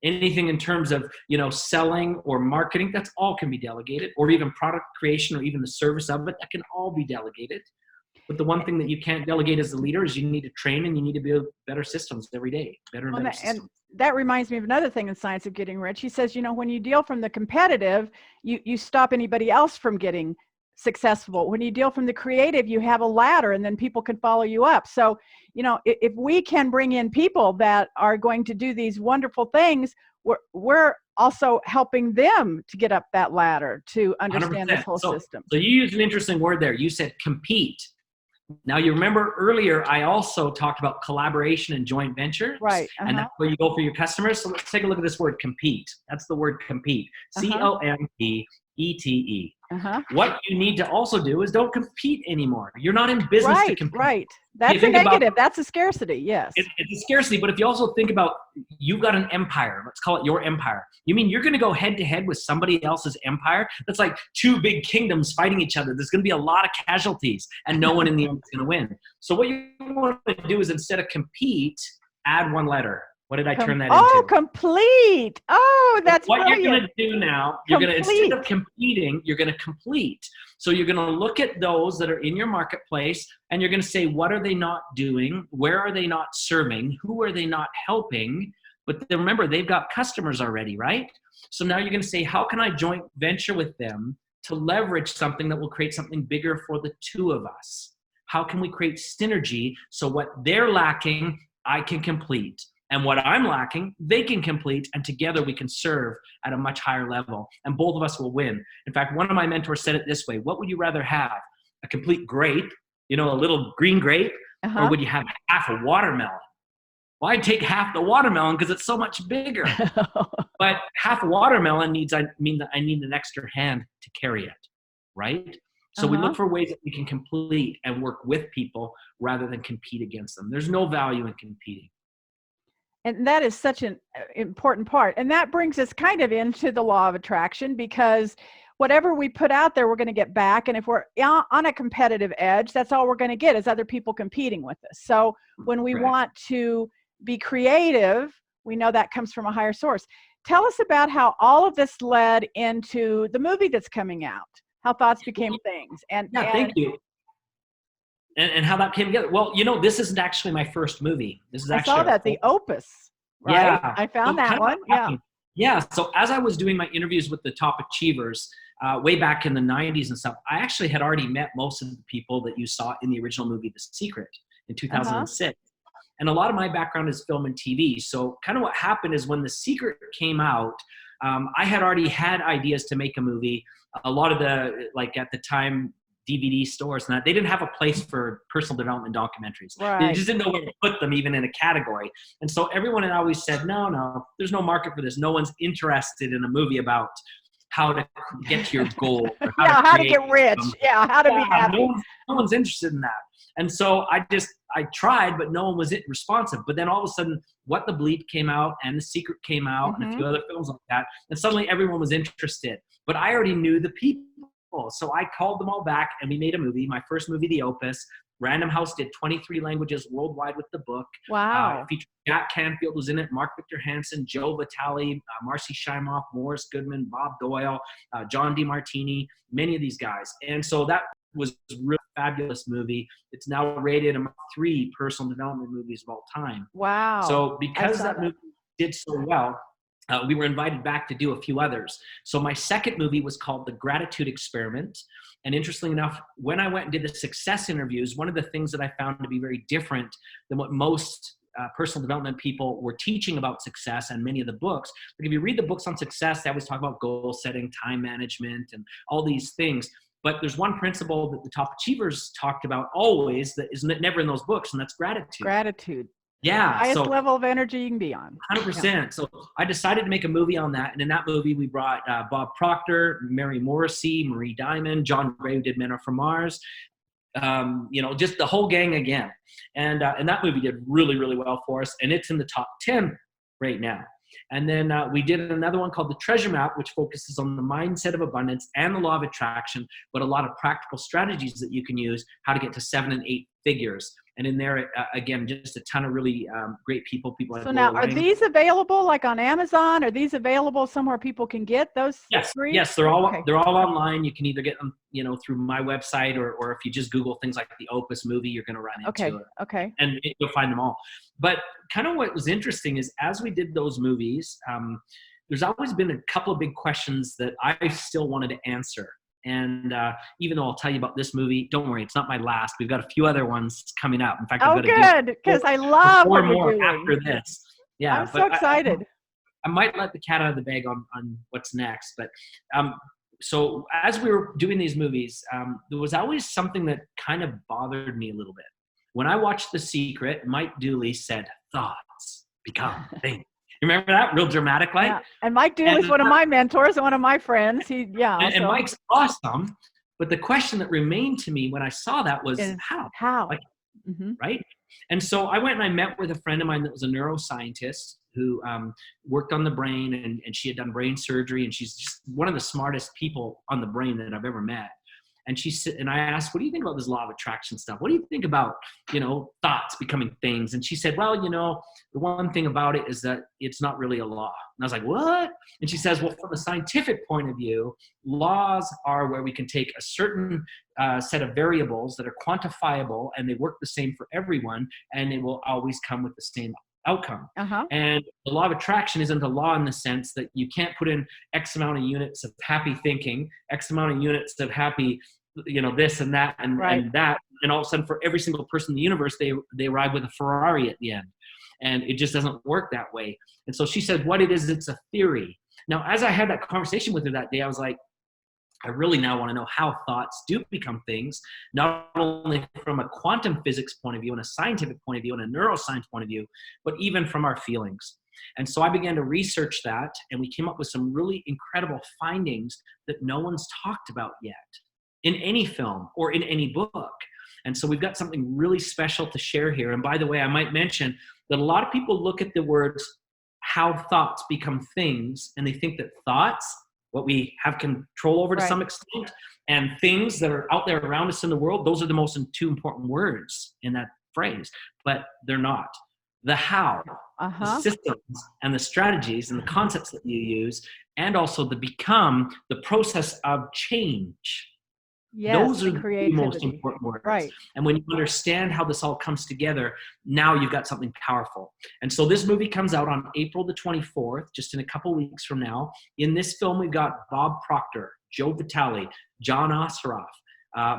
Anything in terms of, selling or marketing, that's all can be delegated, or even product creation or even the service of it, that can all be delegated. But the one thing that you can't delegate as a leader is you need to train, and you need to build better systems every day, better and better systems. And that reminds me of another thing in Science of Getting Rich. He says, when you deal from the competitive, you stop anybody else from getting successful. When you deal from the creative, you have a ladder, and then people can follow you up. So, if we can bring in people that are going to do these wonderful things, we're also helping them to get up that ladder to understand 100%. this whole system. So you used an interesting word there. You said compete. Now, you remember earlier, I also talked about collaboration and joint ventures. Right. And that's where you go for your customers. So let's take a look at this word compete. That's the word compete. COMPETE. What you need to also do is don't compete anymore. You're not in business to compete. Right. That's a negative. That's a scarcity. Yes. It's a scarcity. But if you also think about, you've got an empire, let's call it your empire. You mean you're going to go head to head with somebody else's empire? That's like two big kingdoms fighting each other. There's going to be a lot of casualties, and no one in the end is going to win. So what you want to do is, instead of compete, add one letter. What did I turn that into? Oh, complete. Oh, that's what brilliant. You're going to do now, you're going to, instead of competing, you're going to complete. So you're going to look at those that are in your marketplace, and you're going to say, what are they not doing? Where are they not serving? Who are they not helping? But then remember, they've got customers already, right? So now you're going to say, how can I joint venture with them to leverage something that will create something bigger for the two of us? How can we create synergy so what they're lacking, I can complete? And what I'm lacking, they can complete, and together we can serve at a much higher level, and both of us will win. In fact, one of my mentors said it this way: what would you rather have? A complete grape, a little green grape, or would you have half a watermelon? Well, I'd take half the watermelon because it's so much bigger. But half a watermelon means I need an extra hand to carry it, right? So we look for ways that we can complete and work with people rather than compete against them. There's no value in competing. And that is such an important part. And that brings us kind of into the law of attraction, because whatever we put out there, we're going to get back. And if we're on a competitive edge, that's all we're going to get is other people competing with us. So when we want to be creative, we know that comes from a higher source. Tell us about how all of this led into the movie that's coming out, how thoughts became things. Thank you. And how that came together. Well, this isn't actually my first movie. This is actually I saw that, the Opus, right? Yeah. I found that one. Yeah. Yeah. So as I was doing my interviews with the top achievers way back in the 90s and stuff, I actually had already met most of the people that you saw in the original movie, The Secret, in 2006. And a lot of my background is film and TV. So kind of what happened is, when The Secret came out, I had already had ideas to make a movie. A lot of the, at the time, DVD stores, and they didn't have a place for personal development documentaries. Right. They just didn't know where to put them, even in a category. And so everyone had always said, no, there's no market for this. No one's interested in a movie about how to get to your goal. Or how to get rich. How to be happy. No one's interested in that. And so I tried, but no one was responsive. But then all of a sudden, What the Bleep came out, and The Secret came out, and a few other films like that. And suddenly everyone was interested. But I already knew the people. So I called them all back, and we made a movie. My first movie, The Opus. Random House did 23 languages worldwide with the book. Wow. Featured Jack Canfield was in it, Mark Victor Hansen, Joe Vitale, Marcy Shimoff, Morris Goodman, Bob Doyle, John DeMartini, many of these guys. And so that was a really fabulous movie. It's now rated among 3 personal development movies of all time. Wow. So because that movie did so well, we were invited back to do a few others. So my second movie was called The Gratitude Experiment. And interestingly enough, when I went and did the success interviews, one of the things that I found to be very different than what most personal development people were teaching about success, and many of the books, like if you read the books on success, they always talk about goal setting, time management, and all these things. But there's one principle that the top achievers talked about always that is never in those books, and that's gratitude. Gratitude. Yeah. Highest level of energy you can be on. 100%. Yeah. So I decided to make a movie on that. And in that movie, we brought Bob Proctor, Mary Morrissey, Marie Diamond, John Gray, who did Men Are From Mars, just the whole gang again. And that movie did really, really well for us. And it's in the top 10 right now. And then we did another one called The Treasure Map, which focuses on the mindset of abundance and the law of attraction, but a lot of practical strategies that you can use, how to get to 7 and 8 figures. And in there, again, just a ton of really great people like So now, are these available like on Amazon? Are these available somewhere people can get those? Yes, free? yes, they're all online. You can either get them, through my website, or if you just Google things like the Opus movie, you're going to run into it. Okay. And you'll find them all. But kind of what was interesting is as we did those movies, there's always been a couple of big questions that I still wanted to answer. And even though I'll tell you about this movie, don't worry, it's not my last. We've got a few other ones coming up. In fact, I've got good, because I love four what you're more doing. after this. Yeah, I'm so excited. I might let the cat out of the bag on what's next. But so as we were doing these movies, there was always something that kind of bothered me a little bit. When I watched The Secret, Mike Dooley said, "Thoughts become things." You remember that? Real dramatic, like? Yeah. And Mike Dooley's one of my mentors and one of my friends. And Mike's awesome. But the question that remained to me when I saw that was, how? How? Like, right? And so I went and I met with a friend of mine that was a neuroscientist who worked on the brain, and she had done brain surgery, and she's just one of the smartest people on the brain that I've ever met. And and I asked, what do you think about this law of attraction stuff? What do you think about, thoughts becoming things? And she said, well, the one thing about it is that it's not really a law. And I was like, what? And she says, well, from a scientific point of view, laws are where we can take a certain set of variables that are quantifiable, and they work the same for everyone, and it will always come with the same outcome. And the law of attraction isn't a law in the sense that you can't put in X amount of units of happy thinking, X amount of units of happy, this and that and that, and all of a sudden for every single person in the universe, they arrive with a Ferrari at the end. And it just doesn't work that way. And so she said, what it is, it's a theory. Now, as I had that conversation with her that day, I was like, I really now want to know how thoughts do become things, not only from a quantum physics point of view and a scientific point of view and a neuroscience point of view, but even from our feelings. And so I began to research that, and we came up with some really incredible findings that no one's talked about yet in any film or in any book. And so we've got something really special to share here. And by the way, I might mention that a lot of people look at the words, how thoughts become things, and they think that thoughts, what we have control over to some extent, and things that are out there around us in the world, those are the most two important words in that phrase, but they're not. The how, the systems and the strategies and the concepts that you use, and also the become, the process of change. Yes, those are the most important words. Right. And when you understand how this all comes together, now you've got something powerful. And so this movie comes out on April the 24th, just in a couple weeks from now. In this film, we've got Bob Proctor, Joe Vitale, John Osseroff,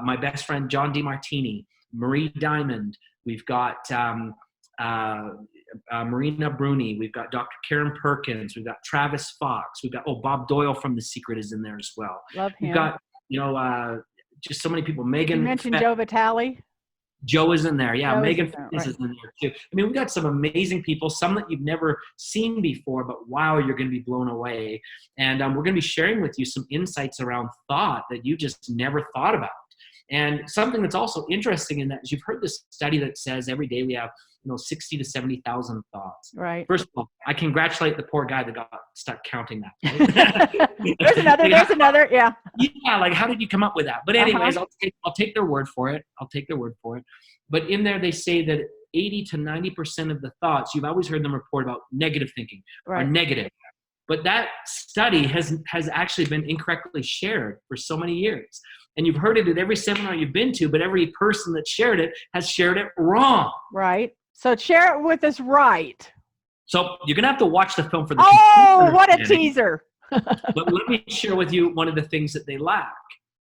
my best friend John DeMartini, Marie Diamond. We've got Marina Bruni. We've got Dr. Karen Perkins. We've got Travis Fox. We've got Bob Doyle from The Secret is in there as well. Love him. We've got just so many people. Megan. You mentioned Joe Vitale. Joe is in there. Yeah, Joe Megan is in there too. I mean, we've got some amazing people, some that you've never seen before, but wow, you're going to be blown away. And we're going to be sharing with you some insights around thought that you just never thought about. And something that's also interesting in that is you've heard this study that says every day we have 60 to 70,000 thoughts. Right. First of all, I congratulate the poor guy that got stuck counting that. Right? There's another. Yeah. Yeah. Like, how did you come up with that? But anyways, I'll take their word for it. But in there, they say that 80 to 90% of the thoughts, you've always heard them report about negative thinking, are negative. But that study has actually been incorrectly shared for so many years. And you've heard it at every seminar you've been to, but every person that shared it has shared it wrong. Right. So share it with us right. So you're going to have to watch the film for the what a teaser. But let me share with you one of the things that they lack.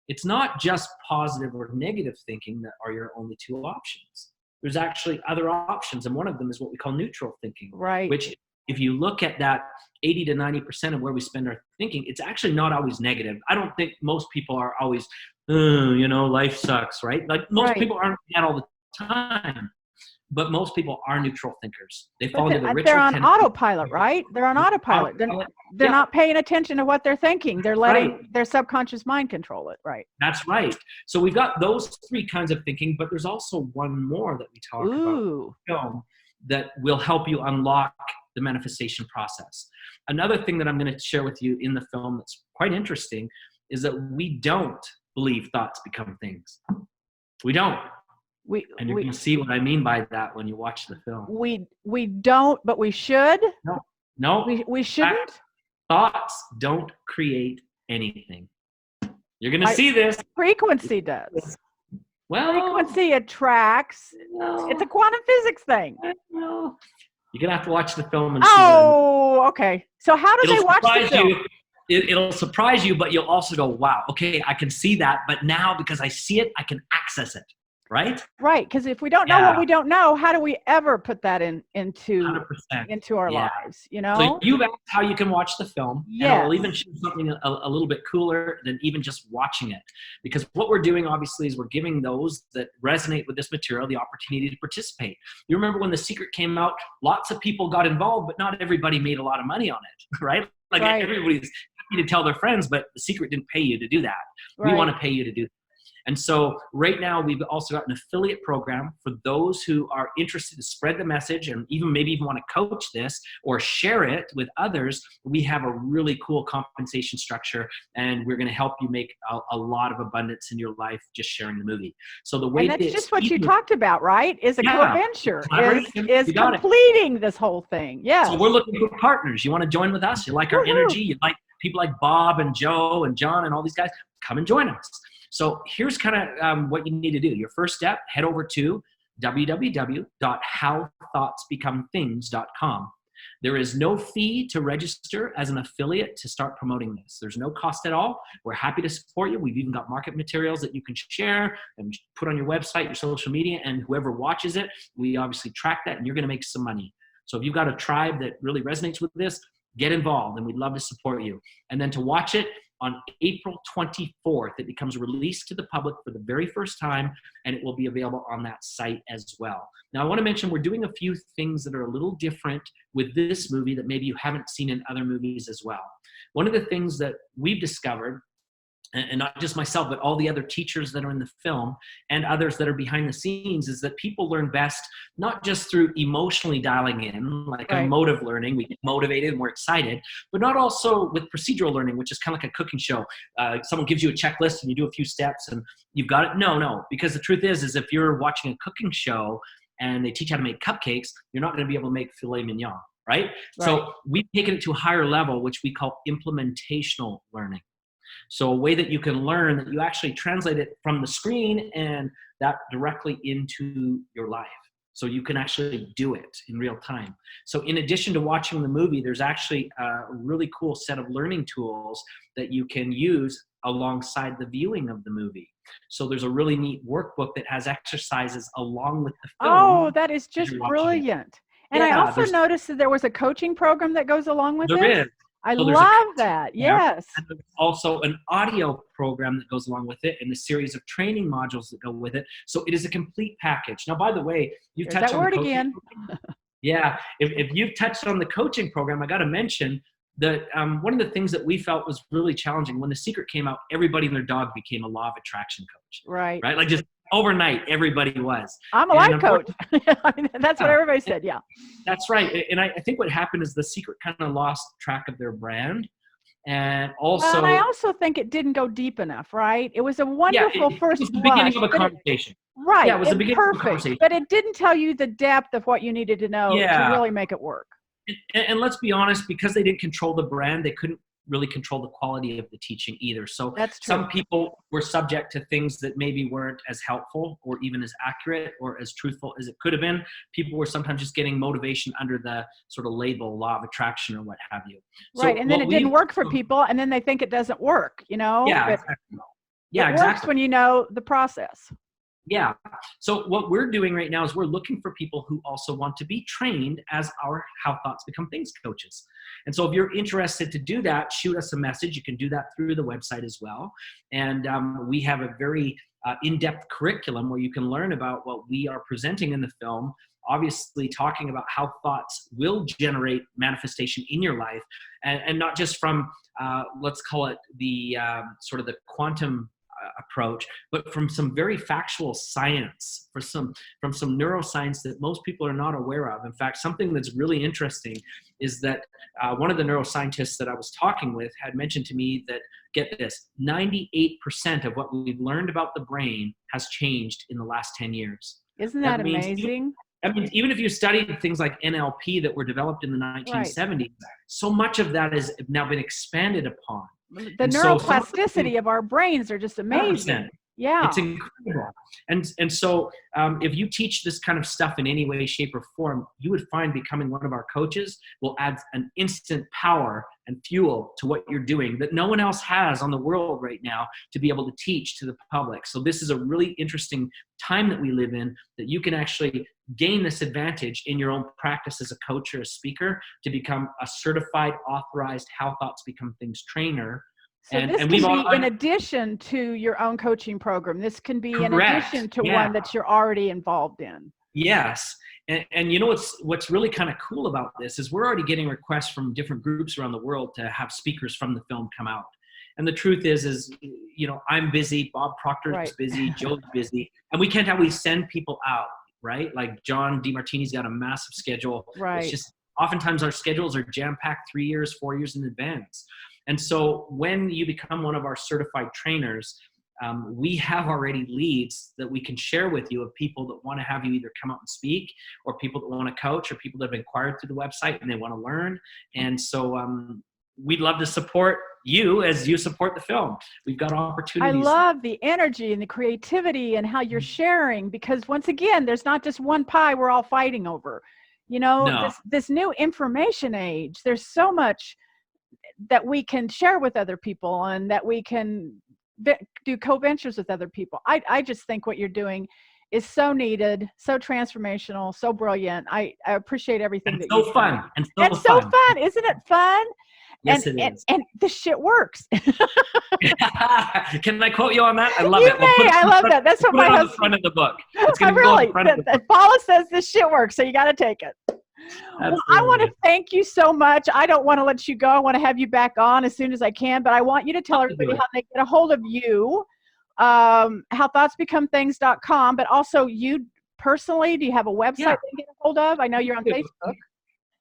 It's not just positive or negative thinking that are your only two options. There's actually other options, and one of them is what we call neutral thinking. Right. Which, if you look at that 80 to 90% of where we spend our thinking, it's actually not always negative. I don't think most people are always, life sucks, right? Like most people aren't that all the time. But most people are neutral thinkers. They fall into the They're on autopilot, right? They're on autopilot. They're not paying attention to what they're thinking. They're letting their subconscious mind control it, right? That's right. So we've got those three kinds of thinking, but there's also one more that we talk about in the film that will help you unlock the manifestation process. Another thing that I'm going to share with you in the film that's quite interesting is that we don't believe thoughts become things. We don't. And you're going to see what I mean by that when you watch the film. We don't, but we should. No. We shouldn't. Thoughts don't create anything. You're going to see this. Frequency does. Well, frequency attracts. No. It's a quantum physics thing. No. You're going to have to watch the film and see. Oh, okay. So how do they watch the film? It'll surprise you, but you'll also go, wow, okay, I can see that. But now because I see it, I can access it. Right? Right. Because if we don't know what we don't know, how do we ever put that into 100%. our lives? You know? So you've asked how you can watch the film. Yes. And I'll even show something a little bit cooler than even just watching it. Because what we're doing, obviously, is we're giving those that resonate with this material the opportunity to participate. You remember when The Secret came out, lots of people got involved, but not everybody made a lot of money on it, right? Like everybody's happy to tell their friends, but The Secret didn't pay you to do that. We want to pay you to do that. And so right now we've also got an affiliate program for those who are interested to spread the message and maybe even want to coach this or share it with others. We have a really cool compensation structure, and we're going to help you make a lot of abundance in your life just sharing the movie. So the way that's just what you talked about, right? Is a co-venture, is completing this whole thing. Yeah. So we're looking for partners. You want to join with us? You like our energy? You like people like Bob and Joe and John and all these guys? Come and join us. So here's kind of what you need to do. Your first step, head over to www.howthoughtsbecomethings.com. There is no fee to register as an affiliate to start promoting this. There's no cost at all. We're happy to support you. We've even got market materials that you can share and put on your website, your social media, and whoever watches it, we obviously track that, and you're going to make some money. So if you've got a tribe that really resonates with this, get involved, and we'd love to support you. And then to watch it, on April 24th, it becomes released to the public for the very first time, and it will be available on that site as well. Now, I want to mention we're doing a few things that are a little different with this movie that maybe you haven't seen in other movies as well. One of the things that we've discovered, and not just myself, but all the other teachers that are in the film and others that are behind the scenes, is that people learn best not just through emotionally dialing in, like emotive learning, we get motivated and we're excited, but not also with procedural learning, which is kind of like a cooking show. Someone gives you a checklist and you do a few steps and you've got it. No, because the truth is if you're watching a cooking show and they teach how to make cupcakes, you're not going to be able to make filet mignon, right? So we've taken it to a higher level, which we call implementational learning. So a way that you can learn that you actually translate it from the screen and that directly into your life. So you can actually do it in real time. So in addition to watching the movie, there's actually a really cool set of learning tools that you can use alongside the viewing of the movie. So there's a really neat workbook that has exercises along with the film. Oh, that is just brilliant. And I also noticed that there was a coaching program that goes along with it. There is. I love that. Yes. And there's also an audio program that goes along with it and a series of training modules that go with it. So it is a complete package. Now, by the way, you've touched on that word again. Yeah. If you've touched on the coaching program, I got to mention that one of the things that we felt was really challenging when The Secret came out, everybody and their dog became a law of attraction coach. Right. Like just overnight, everybody was. I'm a life coach. I mean, that's what everybody said. Yeah. That's right. And I think what happened is The Secret kind of lost track of their brand. And also, and I also think it didn't go deep enough, right? It was a wonderful first it was the beginning of a conversation. Right. Yeah, it was the beginning of a conversation. But it didn't tell you the depth of what you needed to know to really make it work. And let's be honest, because they didn't control the brand, they couldn't really control the quality of the teaching either. So some people were subject to things that maybe weren't as helpful or even as accurate or as truthful as it could have been. People were sometimes just getting motivation under the sort of label law of attraction or what have you. Right. And then it didn't work for people and then they think it doesn't work, you know? Yeah, exactly. Yeah, it works when you know the process. Yeah. So what we're doing right now is we're looking for people who also want to be trained as our How Thoughts Become Things coaches. And so if you're interested to do that, shoot us a message. You can do that through the website as well. And we have a very in-depth curriculum where you can learn about what we are presenting in the film, obviously talking about how thoughts will generate manifestation in your life, and not just from, let's call it the sort of the quantum approach, but from some very factual science, from some neuroscience that most people are not aware of. In fact, something that's really interesting is that one of the neuroscientists that I was talking with had mentioned to me that, get this, 98% of what we've learned about the brain has changed in the last 10 years. Isn't that amazing? Even if you studied things like NLP that were developed in the 1970s, so much of that has now been expanded upon. The neuroplasticity of our brains are just amazing. 100%. Yeah. It's incredible. And so if you teach this kind of stuff in any way, shape, or form, you would find becoming one of our coaches will add an instant power and fuel to what you're doing that no one else has on the world right now to be able to teach to the public. So this is a really interesting time that we live in, that you can actually gain this advantage in your own practice as a coach or a speaker to become a certified, authorized How Thoughts Become Things trainer. So this can be in addition to your own coaching program. This can be in addition to one that you're already involved in. Yes. And you know what's really kind of cool about this is we're already getting requests from different groups around the world to have speakers from the film come out. And the truth is, you know, I'm busy, Bob Proctor's busy, Joe's busy, and we can't always send people out, right? Like John DeMartini's got a massive schedule. Right. It's just oftentimes our schedules are jam-packed 3 years, 4 years in advance. And so when you become one of our certified trainers, we have already leads that we can share with you of people that want to have you either come out and speak, or people that want to coach, or people that have inquired through the website and they want to learn. And so we'd love to support you as you support the film. We've got opportunities. I love the energy and the creativity and how you're sharing, because once again, there's not just one pie we're all fighting over. You know, this new information age, there's so much that we can share with other people and that we can do co-ventures with other people. I just think what you're doing is so needed, so transformational, so brilliant. I appreciate everything. And that so you're fun. doing. And so so fun. Isn't it fun? Yes, it is. And this shit works. Can I quote you on that? I love you it. May. I love that. That's what my husband. On the front of the book. It's I really. Go in front of the book. Paula says this shit works, so you got to take it. Well, I want to thank you so much. I don't want to let you go. I want to have you back on as soon as I can, but I want you to tell everybody how they get a hold of you, howthoughtsbecomethings.com, but also you personally. Do you have a website they can get a hold of? I know you're on Facebook.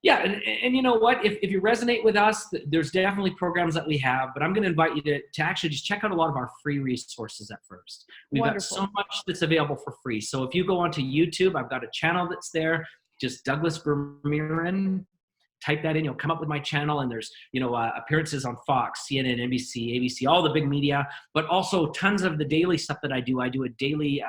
Yeah, and you know what? If you resonate with us, there's definitely programs that we have, but I'm going to invite you to actually just check out a lot of our free resources at first. We've got so much that's available for free. So if you go onto YouTube, I've got a channel that's there. Just Douglas Vermeeren, type that in, you'll come up with my channel, and there's, you know, appearances on Fox, CNN, NBC, ABC, all the big media, but also tons of the daily stuff that I do. I do a daily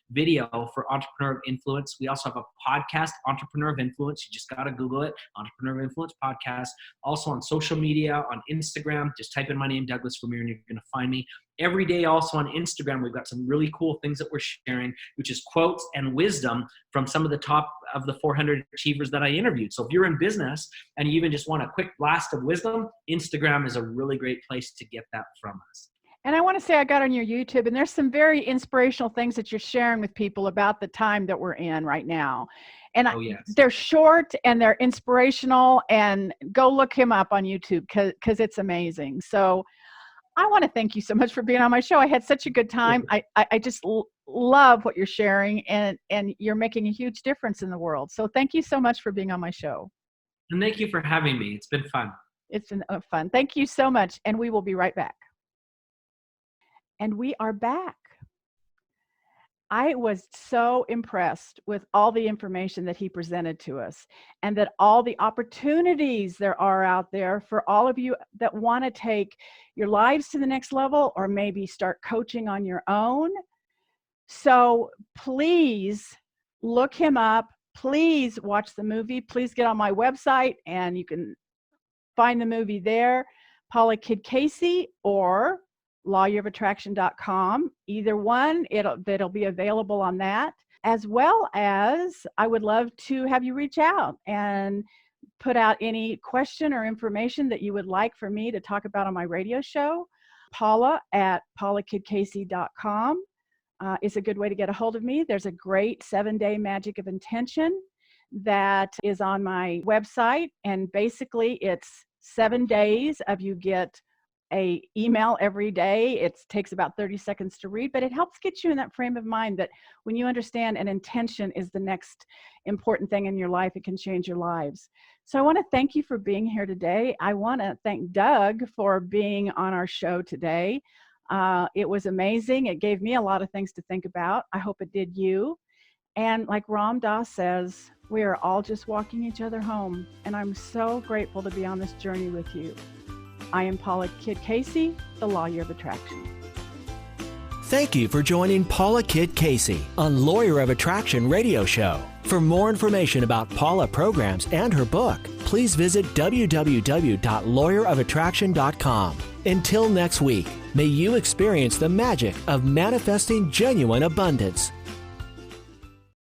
video for Entrepreneur of Influence. We also have a podcast, Entrepreneur of Influence. You just got to Google it, Entrepreneur of Influence podcast. Also on social media, on Instagram, just type in my name, Douglas Vermeeren, you're going to find me. Every day also on Instagram, we've got some really cool things that we're sharing, which is quotes and wisdom from some of the top of the 400 achievers that I interviewed. So if you're in business and you even just want a quick blast of wisdom, Instagram is a really great place to get that from us. And I want to say I got on your YouTube, and there's some very inspirational things that you're sharing with people about the time that we're in right now. And they're short and they're inspirational, and go look him up on YouTube because it's amazing. So I want to thank you so much for being on my show. I had such a good time. I just love what you're sharing, and you're making a huge difference in the world. So thank you so much for being on my show. And thank you for having me. It's been fun. It's been fun. Thank you so much. And we will be right back. And we are back. I was so impressed with all the information that he presented to us, and that all the opportunities there are out there for all of you that want to take your lives to the next level, or maybe start coaching on your own. So please look him up. Please watch the movie. Please get on my website and you can find the movie there, Paula Kidd Casey, or lawyerofattraction.com. Either one, it'll be available on that. As well as, I would love to have you reach out and put out any question or information that you would like for me to talk about on my radio show. Paula at paulakiddcasey.com is a good way to get a hold of me. There's a great 7-day magic of intention that is on my website. And basically it's 7 days of you get a email every day. It takes about 30 seconds to read, but it helps get you in that frame of mind that when you understand an intention is the next important thing in your life, it can change your lives. So I want to thank you for being here today. I want to thank Doug for being on our show today. It was amazing. It gave me a lot of things to think about. I hope it did you. And like Ram Dass says, we are all just walking each other home. And I'm so grateful to be on this journey with you. I am Paula Kidd Casey, the Lawyer of Attraction. Thank you for joining Paula Kidd Casey on Lawyer of Attraction radio show. For more information about Paula programs and her book, please visit www.lawyerofattraction.com. Until next week, may you experience the magic of manifesting genuine abundance.